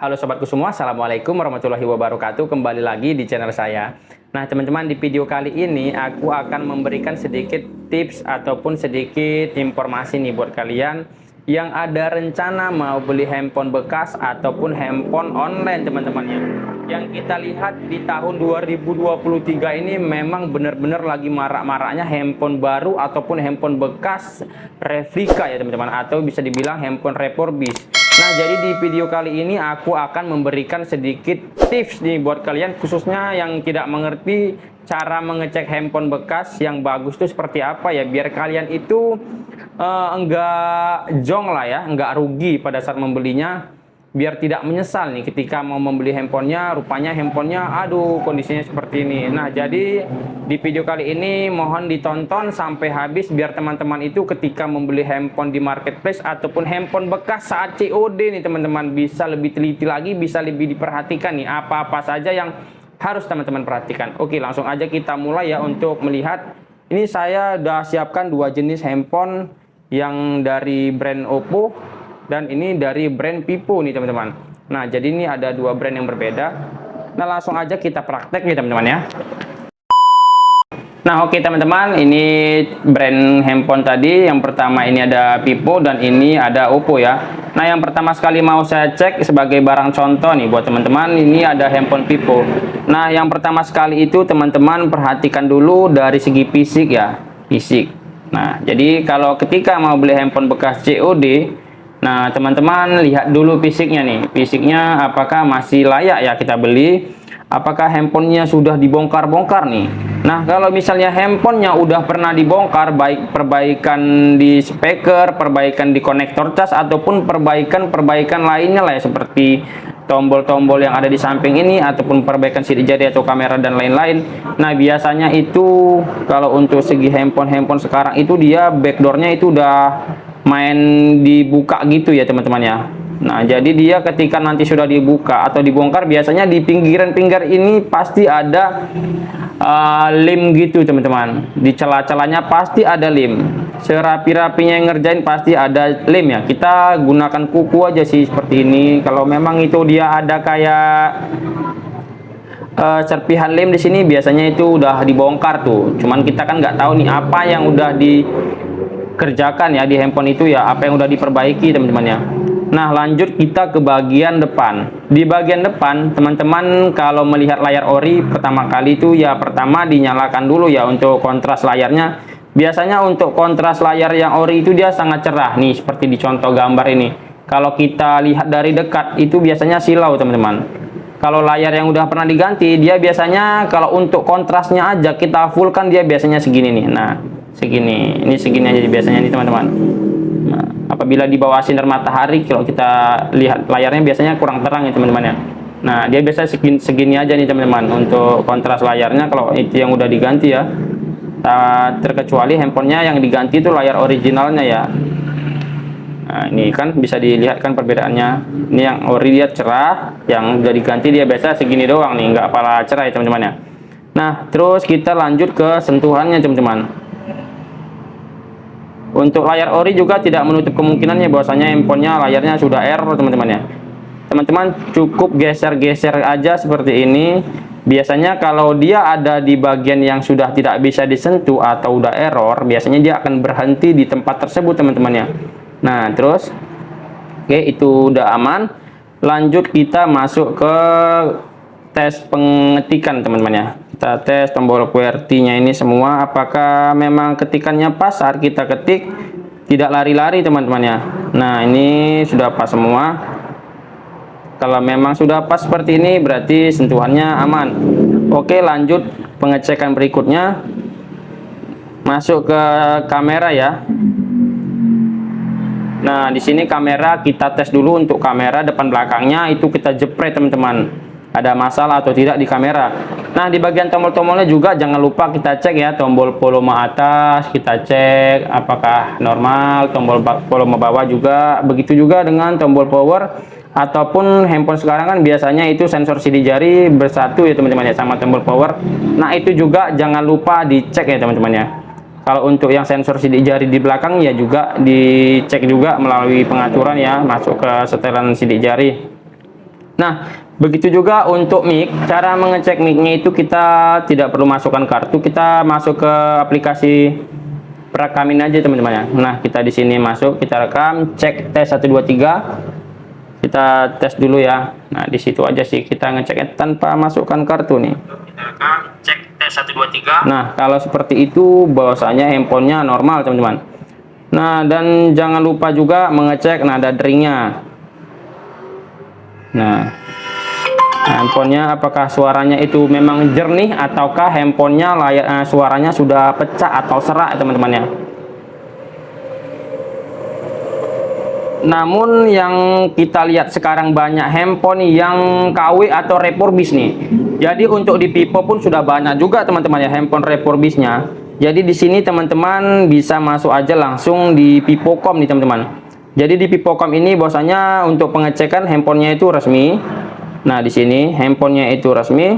Halo sobatku semua, Assalamualaikum warahmatullahi wabarakatuh. Kembali lagi di channel saya. Nah teman-teman, di video kali ini aku akan memberikan sedikit tips ataupun sedikit informasi nih buat kalian yang ada rencana mau beli handphone bekas ataupun handphone online teman-teman ya. Yang kita lihat di tahun 2023 ini memang benar-benar lagi marak-maraknya handphone baru ataupun handphone bekas replika ya teman-teman, atau bisa dibilang handphone refurbished. Nah, jadi di video kali ini aku akan memberikan sedikit tips nih buat kalian, khususnya yang tidak mengerti cara mengecek handphone bekas yang bagus itu seperti apa ya, biar kalian itu enggak jong lah ya, enggak rugi pada saat membelinya, biar tidak menyesal nih ketika mau membeli handphonenya, rupanya handphonenya aduh kondisinya seperti ini. Nah, jadi di video kali ini mohon ditonton sampai habis biar teman-teman itu ketika membeli handphone di marketplace ataupun handphone bekas saat COD nih teman-teman bisa lebih teliti lagi, bisa lebih diperhatikan nih apa-apa saja yang harus teman-teman perhatikan. Oke, langsung aja kita mulai ya untuk melihat. Ini saya udah siapkan dua jenis handphone, yang dari brand Oppo dan ini dari brand Vivo nih teman-teman. Nah, jadi ini ada dua brand yang berbeda. Nah, langsung aja kita praktek nih teman-teman ya. Nah, oke teman-teman, ini brand handphone tadi. Yang pertama ini ada Vivo dan ini ada Oppo ya. Nah, yang pertama sekali mau saya cek sebagai barang contoh nih buat teman-teman, ini ada handphone Vivo. Nah, yang pertama sekali itu teman-teman perhatikan dulu dari segi fisik ya, fisik. Nah, jadi kalau ketika mau beli handphone bekas COD, nah teman-teman lihat dulu fisiknya nih, fisiknya apakah masih layak ya kita beli, apakah handphonenya sudah dibongkar-bongkar nih. Nah, kalau misalnya handphonenya udah pernah dibongkar, baik perbaikan di speaker, perbaikan di konektor cas, ataupun perbaikan lainnya lah ya, seperti tombol-tombol yang ada di samping ini, ataupun perbaikan sidik jari atau kamera dan lain-lain. Nah, biasanya itu kalau untuk segi handphone sekarang itu dia backdoornya itu udah main dibuka gitu ya teman-teman ya. Nah, jadi dia ketika nanti sudah dibuka atau dibongkar, biasanya di pinggiran-pinggir ini pasti ada lem gitu teman-teman. Di celah-celahnya pasti ada lem. Serapi-rapinya yang ngerjain pasti ada lem ya. Kita gunakan kuku aja sih seperti ini. Kalau memang itu dia ada kayak serpihan lem di sini, biasanya itu udah dibongkar tuh. Cuman kita kan nggak tahu nih apa yang udah dikerjakan ya di handphone itu ya, apa yang udah diperbaiki teman-teman ya. Nah, lanjut kita ke bagian depan. Di bagian depan teman-teman kalau melihat layar ori pertama kali itu ya, pertama dinyalakan dulu ya untuk kontras layarnya. Biasanya untuk kontras layar yang ori itu dia sangat cerah nih, seperti di contoh gambar ini. Kalau kita lihat dari dekat itu biasanya silau teman-teman. Kalau layar yang udah pernah diganti, dia biasanya kalau untuk kontrasnya aja kita fullkan, dia biasanya segini nih. Nah, segini. Ini segini aja biasanya nih teman-teman. Nah, apabila di bawah sinar matahari, kalau kita lihat layarnya biasanya kurang terang ya teman-teman ya. Nah, dia biasa segini aja nih teman-teman untuk kontras layarnya kalau itu yang udah diganti ya. Terkecuali handphonenya yang diganti itu layar originalnya ya. Nah, ini kan bisa dilihat kan perbedaannya. Ini yang ori dia cerah, yang udah diganti dia biasa segini doang nih, nggak apalah cerah ya teman-teman ya. Nah, terus kita lanjut ke sentuhannya teman-teman. Untuk layar ori juga tidak menutup kemungkinannya bahwasanya handphonenya layarnya sudah error teman-teman ya. Teman-teman cukup geser-geser aja seperti ini. Biasanya kalau dia ada di bagian yang sudah tidak bisa disentuh atau udah error, biasanya dia akan berhenti di tempat tersebut teman-teman ya. Nah, terus oke, itu udah aman. Lanjut kita masuk ke tes pengetikan teman-teman ya. Kita tes tombol QWERTY-nya ini semua, apakah memang ketikannya pas saat kita ketik, tidak lari-lari teman-teman ya. Nah, ini sudah pas semua. Kalau memang sudah pas seperti ini berarti sentuhannya aman. Oke, lanjut pengecekan berikutnya. Masuk ke kamera ya. Nah, di sini kamera kita tes dulu. Untuk kamera depan belakangnya itu kita jepret teman-teman, ada masalah atau tidak di kamera. Nah, di bagian tombol-tombolnya juga jangan lupa kita cek ya, tombol volume atas kita cek apakah normal, tombol volume bawah juga, begitu juga dengan tombol power. Ataupun handphone sekarang kan biasanya itu sensor sidik jari bersatu ya teman-teman ya sama tombol power. Nah, itu juga jangan lupa dicek ya teman-teman ya. Kalau untuk yang sensor sidik jari di belakang ya juga dicek juga melalui pengaturan ya, masuk ke setelan sidik jari. Nah, begitu juga untuk mic. Cara mengecek mic-nya itu kita tidak perlu masukkan kartu, kita masuk ke aplikasi perekam ini aja teman-teman ya. Nah, kita di sini masuk, kita rekam, cek tes 1 2 3. Kita tes dulu ya. Nah, di situ aja sih kita ngeceknya tanpa masukkan kartu nih. Kita rekam, cek tes 1 2 3. Nah, kalau seperti itu bahwasanya handphonenya normal teman-teman. Nah, dan jangan lupa juga mengecek nada deringnya. Nah, handphonenya apakah suaranya itu memang jernih ataukah handphonenya suaranya sudah pecah atau serak teman-teman ya. Namun yang kita lihat sekarang banyak handphone yang KW atau refurbis nih. Jadi untuk di Vivo pun sudah banyak juga teman-teman ya handphone refurbisnya. Jadi di sini teman-teman bisa masuk aja langsung di Vivocom nih teman-teman. Jadi di Vivocom ini bahwasanya untuk pengecekan handphonenya itu resmi. Nah, di sini handphonenya itu resmi.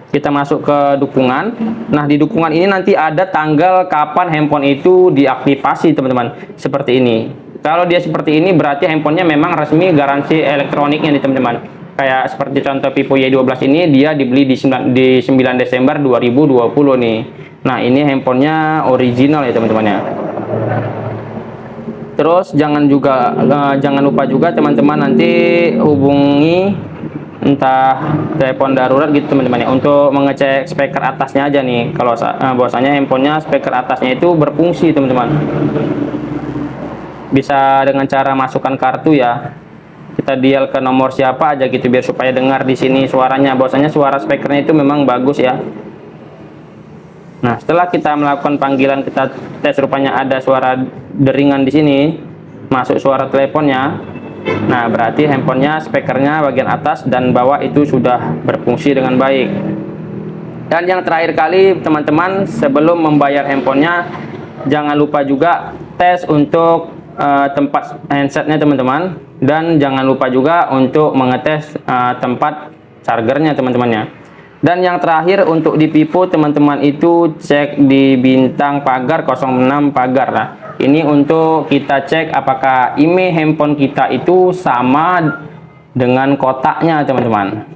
Kita masuk ke dukungan. Nah, di dukungan ini nanti ada tanggal kapan handphone itu diaktifasi teman-teman. Seperti ini. Kalau dia seperti ini berarti handphonenya memang resmi garansi elektroniknya nih teman-teman. Kayak seperti contoh Vivo Y12 ini dia dibeli di 9 Desember 2020 nih. Nah, ini handphonenya original ya teman-teman ya. Terus jangan lupa juga teman-teman nanti hubungi entah telepon darurat gitu teman-teman ya untuk mengecek speaker atasnya aja nih. Kalau bahwasanya handphonenya speaker atasnya itu berfungsi teman-teman. Bisa dengan cara masukkan kartu ya. Kita dial ke nomor siapa aja gitu biar supaya dengar di sini suaranya. Bahwasanya suara speakernya itu memang bagus ya. Nah, setelah kita melakukan panggilan, kita tes rupanya ada suara deringan di sini, masuk suara teleponnya. Nah, berarti handphonenya, speakernya bagian atas dan bawah itu sudah berfungsi dengan baik. Dan yang terakhir kali, teman-teman, sebelum membayar handphonenya, jangan lupa juga tes untuk tempat handsetnya, teman-teman. Dan jangan lupa juga untuk mengetes tempat chargernya, teman-temannya. Dan yang terakhir untuk di Vivo teman-teman itu cek di bintang pagar 06 pagar. Nah, ini untuk kita cek apakah IMEI handphone kita itu sama dengan kotaknya teman-teman.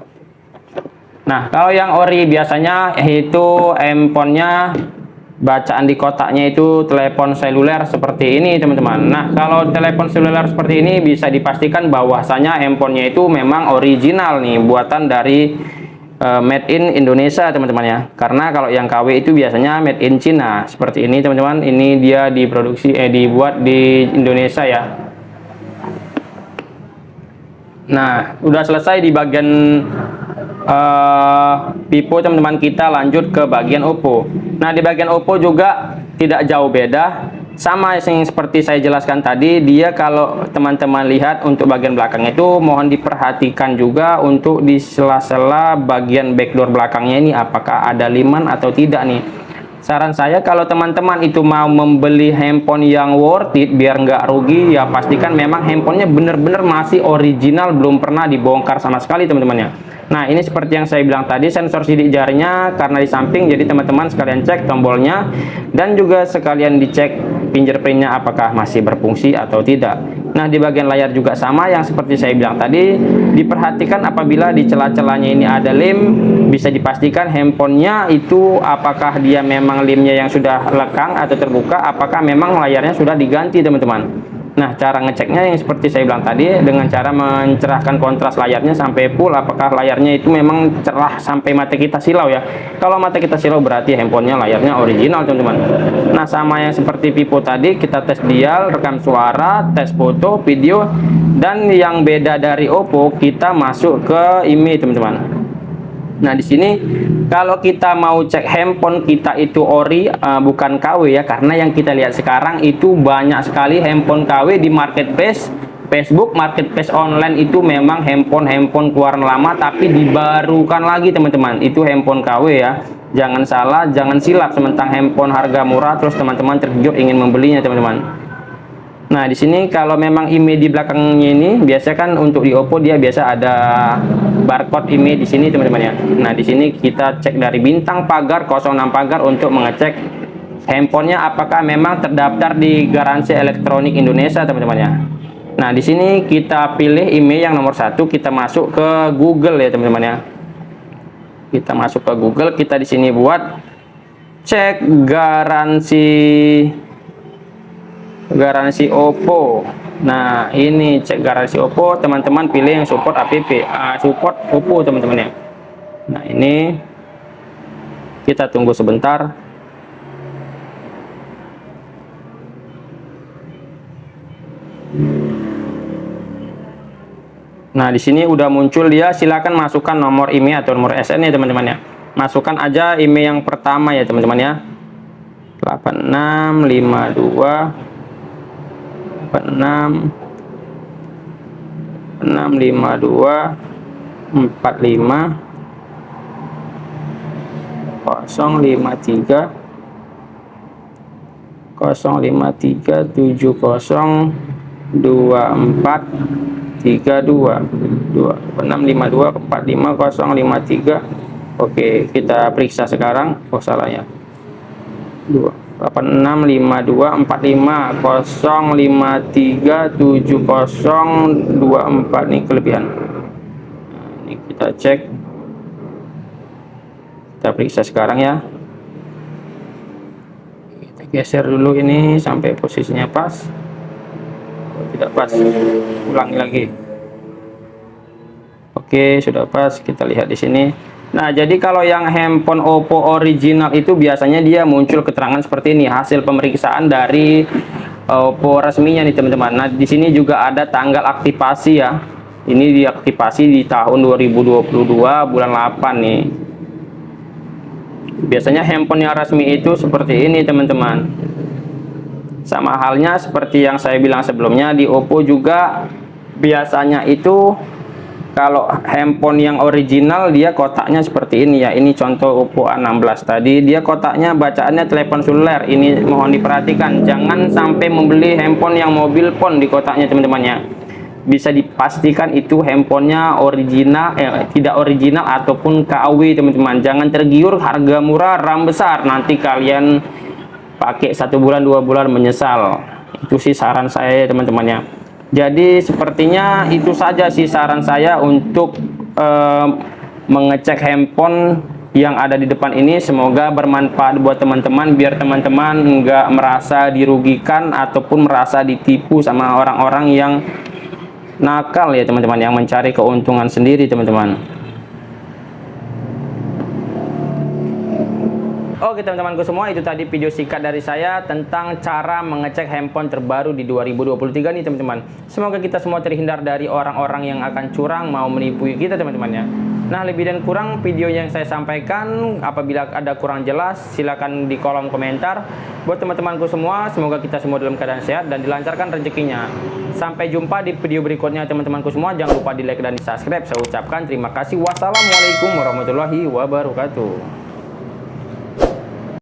Nah, kalau yang ori biasanya itu handphonenya bacaan di kotaknya itu telepon seluler seperti ini teman-teman. Nah, kalau telepon seluler seperti ini bisa dipastikan bahwasanya handphonenya itu memang original nih, buatan dari made in Indonesia teman-teman ya. Karena kalau yang KW itu biasanya made in China seperti ini teman-teman. Ini dia dibuat di Indonesia ya. Nah, udah selesai di bagian Vivo teman-teman, kita lanjut ke bagian Oppo. Nah, di bagian Oppo juga tidak jauh beda. Sama yang seperti saya jelaskan tadi, dia kalau teman-teman lihat untuk bagian belakang itu mohon diperhatikan juga untuk di sela-sela bagian backdoor belakangnya ini apakah ada liman atau tidak nih. Saran saya kalau teman-teman itu mau membeli handphone yang worth it biar nggak rugi ya pastikan memang handphonenya bener-bener masih original, belum pernah dibongkar sama sekali teman-teman ya. Nah, ini seperti yang saya bilang tadi, sensor sidik jarinya karena di samping, jadi teman-teman sekalian cek tombolnya dan juga sekalian dicek fingerprintnya apakah masih berfungsi atau tidak. Nah, di bagian layar juga sama yang seperti saya bilang tadi, diperhatikan apabila di celah-celahnya ini ada lem, bisa dipastikan handphonenya itu apakah dia memang lemnya yang sudah lekang atau terbuka, apakah memang layarnya sudah diganti teman-teman. Nah, cara ngeceknya yang seperti saya bilang tadi dengan cara mencerahkan kontras layarnya sampai full, apakah layarnya itu memang cerah sampai mata kita silau ya. Kalau mata kita silau berarti handphonenya layarnya original teman-teman. Nah, sama yang seperti Vivo tadi, kita tes dial, rekam suara, tes foto, video, dan yang beda dari Oppo kita masuk ke IMEI teman-teman. Nah, di sini kalau kita mau cek handphone kita itu ori bukan KW ya, karena yang kita lihat sekarang itu banyak sekali handphone KW di marketplace Facebook, marketplace online itu memang handphone keluaran lama tapi dibarukan lagi teman-teman. Itu handphone KW ya. Jangan salah, jangan silap sementang handphone harga murah terus teman-teman tergiur ingin membelinya teman-teman. Nah, di sini kalau memang IMEI di belakangnya ini, biasa kan untuk di Oppo dia biasa ada barcode IMEI di sini teman-teman ya. Nah, di sini kita cek dari bintang pagar 06 pagar untuk mengecek handphonenya apakah memang terdaftar di garansi elektronik Indonesia teman-teman ya. Nah, di sini kita pilih email yang nomor 1, kita masuk ke Google ya teman-teman ya. Kita masuk ke Google, kita di sini buat cek garansi Oppo. Nah, ini cek garansi Oppo, teman-teman pilih yang support app, support Oppo teman-teman ya. Nah, ini kita tunggu sebentar. Nah, di sini udah muncul dia, silakan masukkan nomor email atau nomor SN ya teman-teman ya. Masukkan aja email yang pertama ya teman-teman ya. 8652 86 652 45 053 053 70 24 32 652 45 053. Oke, kita periksa sekarang. Oh, salah ya. 8652 45 053 70 24 nih kelebihan. Nah, ini kita cek. Kita periksa sekarang ya. Kita geser dulu ini sampai posisinya pas. Tidak pas, ulangi lagi. Oke, sudah pas. Kita lihat di sini. Nah, jadi kalau yang handphone Oppo original itu biasanya dia muncul keterangan seperti ini, hasil pemeriksaan dari Oppo resminya nih teman-teman. Nah, di sini juga ada tanggal aktivasi ya. Ini diaktifasi di tahun 2022 bulan 8 nih. Biasanya handphone yang resmi itu seperti ini teman-teman. Sama halnya seperti yang saya bilang sebelumnya, di Oppo juga biasanya itu kalau handphone yang original dia kotaknya seperti ini ya. Ini contoh Oppo A16 tadi, dia kotaknya bacaannya telepon seluler. Ini mohon diperhatikan, jangan sampai membeli handphone yang mobil phone di kotaknya teman-teman ya. Bisa dipastikan itu handphonenya original, tidak original ataupun KW teman-teman. Jangan tergiur harga murah RAM besar, nanti kalian pakai 1 bulan 2 bulan menyesal. Itu sih saran saya teman-teman ya. Jadi sepertinya itu saja sih saran saya untuk mengecek handphone yang ada di depan ini. Semoga bermanfaat buat teman-teman, biar teman-teman nggak merasa dirugikan ataupun merasa ditipu sama orang-orang yang nakal ya teman-teman, yang mencari keuntungan sendiri teman-teman. Oke teman-temanku semua, itu tadi video singkat dari saya tentang cara mengecek handphone terbaru di 2023 nih teman-teman. Semoga kita semua terhindar dari orang-orang yang akan curang mau menipu kita teman-teman ya. Nah, lebih dan kurang video yang saya sampaikan, apabila ada kurang jelas silakan di kolom komentar. Buat teman-temanku semua, semoga kita semua dalam keadaan sehat dan dilancarkan rezekinya. Sampai jumpa di video berikutnya teman-temanku semua. Jangan lupa di like dan di subscribe. Saya ucapkan terima kasih. Wassalamualaikum warahmatullahi wabarakatuh.